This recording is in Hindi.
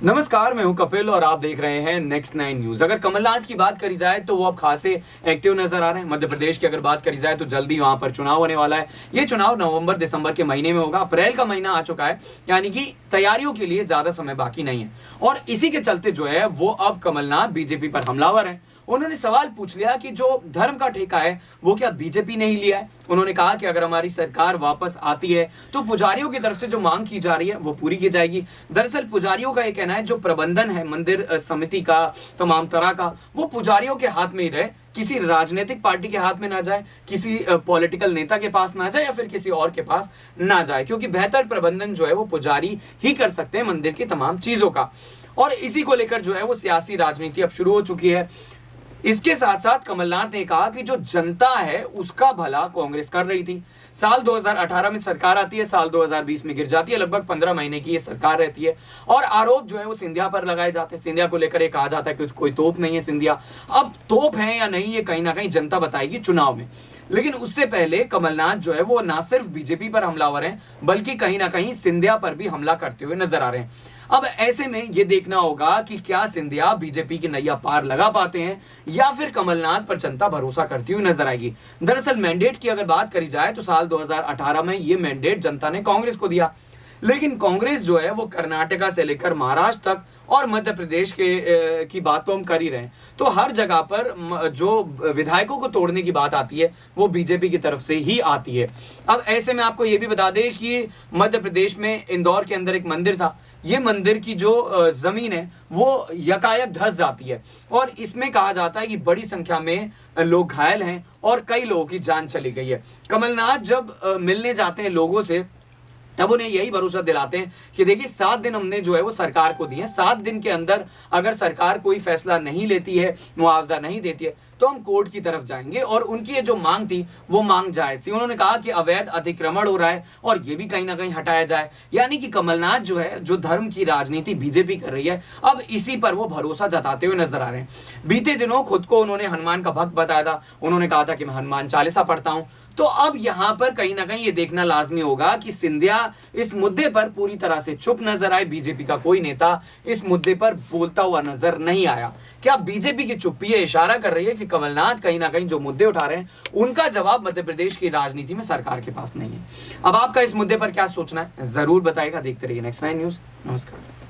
नमस्कार, मैं हूं कपिल और आप देख रहे हैं नेक्स्ट 9 न्यूज। अगर कमलनाथ की बात करी जाए तो वो अब खासे एक्टिव नजर आ रहे हैं। मध्य प्रदेश की अगर बात करी जाए तो जल्दी वहां पर चुनाव होने वाला है। ये चुनाव नवंबर दिसंबर के महीने में होगा। अप्रैल का महीना आ चुका है, यानी कि तैयारियों के लिए ज्यादा समय बाकी नहीं है। और इसी के चलते जो है वो अब कमलनाथ बीजेपी पर हमलावर हैं। उन्होंने सवाल पूछ लिया कि जो धर्म का ठेका है वो क्या बीजेपी ने ही लिया है। उन्होंने कहा कि अगर हमारी सरकार वापस आती है तो पुजारियों की तरफ से जो मांग की जा रही है वो पूरी की जाएगी। दरअसल पुजारियों का ये कहना है जो प्रबंधन है मंदिर समिति का, तमाम तरह का, वो पुजारियों के हाथ में ही रहे, किसी राजनीतिक पार्टी के हाथ में ना जाए, किसी पॉलिटिकल नेता के पास ना जाए या फिर किसी और के पास ना जाए, क्योंकि बेहतर प्रबंधन जो है वो पुजारी ही कर सकते हैं मंदिर की तमाम चीजों का। और इसी को लेकर जो है वो सियासी राजनीति अब शुरू हो चुकी है। इसके साथ साथ कमलनाथ ने कहा कि जो जनता है उसका भला कांग्रेस कर रही थी। साल 2018 में सरकार आती है, साल 2020 में गिर जाती है, लगभग 15 महीने की ये सरकार रहती है। और आरोप जो है वो सिंधिया पर लगाए जाते हैं। सिंधिया को लेकर ये कहा जाता है कि कोई तोप नहीं है सिंधिया। अब तोप है या नहीं ये कहीं ना कहीं जनता बताएगी चुनाव में। लेकिन उससे पहले कमलनाथ जो है वो ना सिर्फ बीजेपी पर हमलावर हैं बल्कि कहीं ना कहीं सिंधिया पर भी हमला करते हुए नजर आ रहे हैं। अब ऐसे में यह देखना होगा कि क्या सिंधिया बीजेपी की नैया पार लगा पाते हैं या फिर कमलनाथ पर जनता भरोसा करती हुई नजर आएगी। दरअसल मैंडेट की अगर बात करी जाए तो साल 2018 में यह मैंडेट जनता ने कांग्रेस को दिया, लेकिन कांग्रेस जो है वो कर्नाटका से लेकर महाराष्ट्र तक और मध्य प्रदेश के की बात तो हम कर ही रहे हैं, तो हर जगह पर जो विधायकों को तोड़ने की बात आती है वो बीजेपी की तरफ से ही आती है। अब ऐसे में आपको ये भी बता दें कि मध्य प्रदेश में इंदौर के अंदर एक मंदिर था। ये मंदिर की जो जमीन है वो यकायक धंस जाती है और इसमें कहा जाता है कि बड़ी संख्या में लोग घायल हैं और कई लोगों की जान चली गई है। कमलनाथ जब मिलने जाते हैं लोगों से तब उन्हें यही भरोसा दिलाते हैं कि देखिए 7 दिन हमने जो है वो सरकार को दिए, 7 दिन के अंदर अगर सरकार कोई फैसला नहीं लेती है, मुआवजा नहीं देती है, तो हम कोर्ट की तरफ जाएंगे। और उनकी ये जो मांग थी वो मांग जायज थी। उन्होंने कहा कि अवैध अतिक्रमण हो रहा है और ये भी कहीं ना कहीं हटाया जाए। यानी कि कमलनाथ जो है जो धर्म की राजनीति बीजेपी कर रही है अब इसी पर वो भरोसा जताते हुए नजर आ रहे हैं। बीते दिनों खुद को उन्होंने हनुमान का भक्त बताया था। उन्होंने कहा था कि मैं हनुमान चालीसा पढ़ता हूं। तो अब यहां पर कहीं ना कहीं ये देखना लाजमी होगा कि सिंधिया इस मुद्दे पर पूरी तरह से चुप नजर आए। बीजेपी का कोई नेता इस मुद्दे पर बोलता हुआ नजर नहीं आया। क्या बीजेपी की चुप्पी ये इशारा कर रही है कि कमलनाथ कहीं ना कहीं जो मुद्दे उठा रहे हैं उनका जवाब मध्य प्रदेश की राजनीति में सरकार के पास नहीं है? अब आपका इस मुद्दे पर क्या सोचना है जरूर बताएगा। देखते रहिए नेक्स्ट 9 न्यूज। नमस्कार।